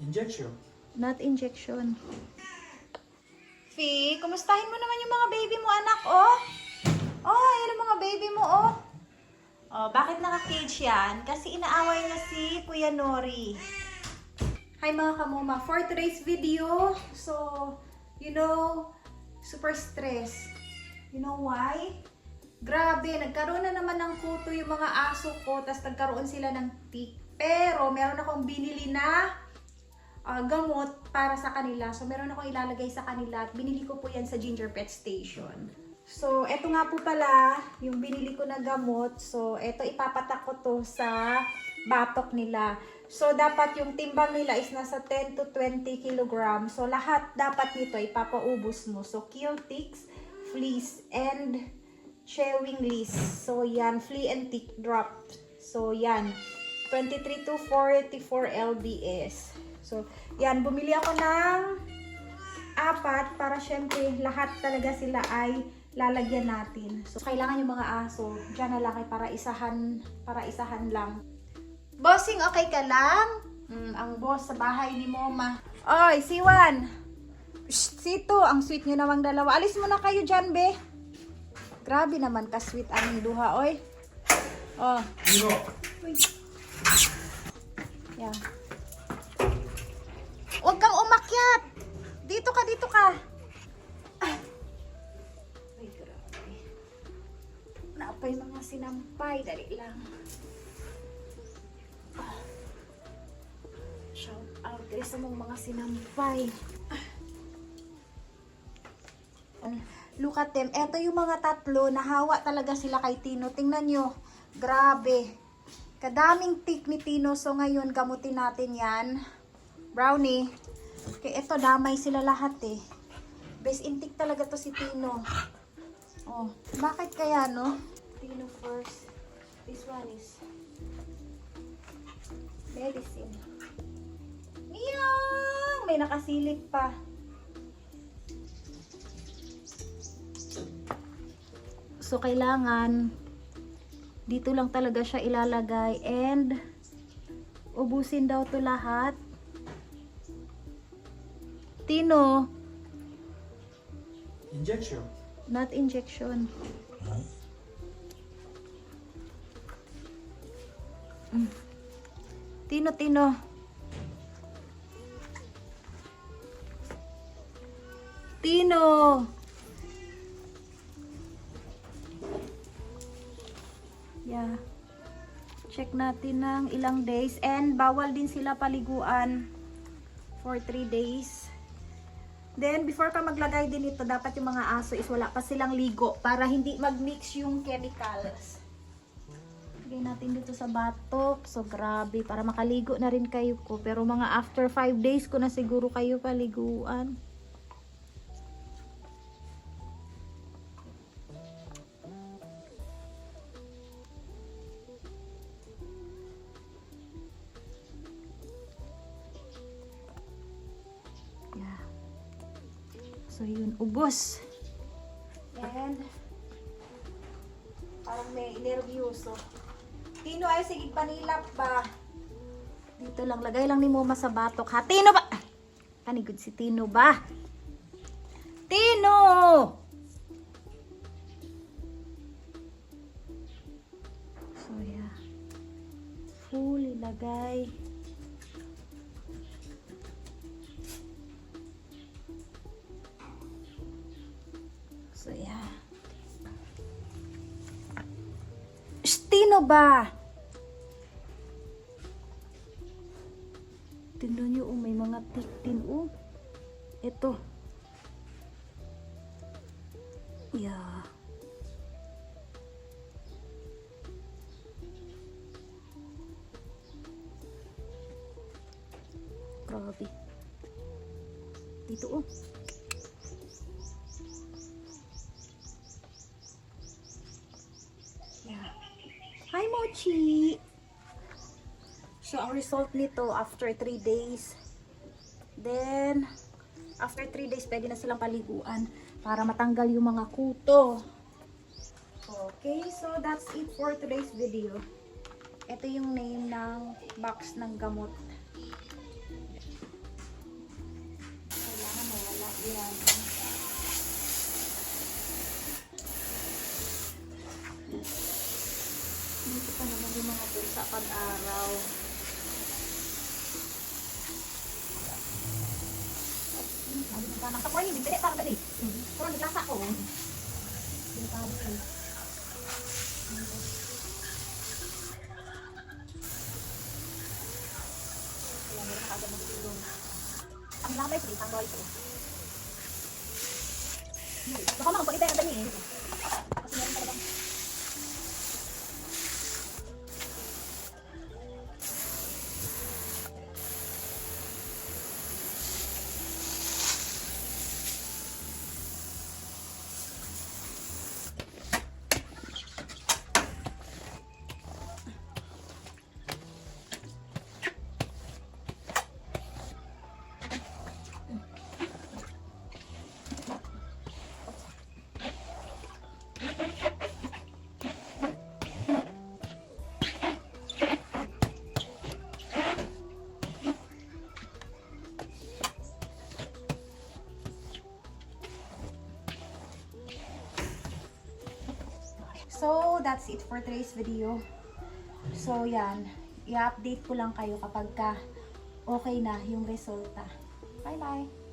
Injection. Not injection. Fi, kumustahin mo naman yung mga baby mo, anak, oh? Oh, ayan ang mga baby mo, oh. Oh, bakit naka-cage yan? Kasi inaaway niya si Kuya Nori. Hi mga kamuma, for today's video, so, you know, super stress. You know why? Grabe, nagkaroon na naman ng kuto yung mga aso ko, tapos nagkaroon sila ng tick. Pero, meron akong binili na gamot para sa kanila. So, meron akong ilalagay sa kanila at binili ko po yan sa Ginger Pet Station. So, eto nga po pala yung binili ko na gamot. So, eto ipapatak ko to sa batok nila. So, dapat yung timbang nila is nasa 10 to 20 kilograms. So, lahat dapat nito ipapaubos mo. So, kill ticks, fleas, and chewing list. So, yan. Flea and tick drop. So, yan. 23 to 44 lbs. So, yan. Bumili ako ng 4 para syempre lahat talaga sila ay lalagyan natin. So, kailangan yung mga aso dyan na lang ay para isahan lang. Bossing, okay ka lang? Ang boss sa bahay ni Mama. Oy, Siwan! Sito, ang sweet nyo namang dalawa. Alis mo na kayo dyan, be. Grabe naman ka-sweet ang duha, oy. Oh. Uy. Yeah. Huwag kang umakyat! Dito ka, dito ka! Ay, grabe. Napay mga sinampay. Dali lang. Shout out guys sa mga sinampay. Look at them. Eto yung mga tatlo. Nahawa talaga sila kay Tino. Tingnan nyo. Grabe. Kadaming tick ni Tino. So ngayon gamutin natin yan. Brownie. Okay, eto damay sila lahat eh. Best in tick talaga to si Tino. Oh, bakit kaya no? Tino first. This one is medicine. Meow! May nakasilip pa. So, kailangan dito lang talaga siya ilalagay and ubusin daw to lahat. Tino. Injection. Not injection. Tino, Tino. Tino. Yeah. Check natin ng ilang days. And bawal din sila paliguan for 3 days. Then, before ka maglagay din ito, dapat yung mga aso is wala pa silang ligo para hindi mag-mix yung chemicals. Lagay natin dito sa batok. So, grabe. Para makaligo na rin kayo ko. Pero mga after 5 days ko na siguro kayo paliguan. So, yun. Ubos. And, parang may nervyoso. Tino ay sige panilap ba? Dito lang. Lagay lang ni Mama sa batok. Ha? Tino ba? Panigod si Tino ba? Tino! So, yeah. Full ilagay. So, yeah. Tino ba? Tingnan nyo, may mga tick din, oh. Ito. Yeah. Grabe. Dito, oh. Hi, Mochi! So, ang result nito, after 3 days. Then, after 3 days, pwede na silang paliguan para matanggal yung mga kuto. Okay, so that's it for today's video. Ito yung name ng box ng gamot. Yan. Dito pa naman yung mga pusa pag-araw. Nakakuha niyo, pwede para dali. Puro naglasa ko. Delikado eh. Ayan, meron na agad magtulong. Ang lamay ko, ang boy ko. Baka mga pag-itay na dali eh. Kasi meron talagang So, that's it for today's video. So, yan. I-update ko lang kayo kapag okay na yung resulta. Bye-bye!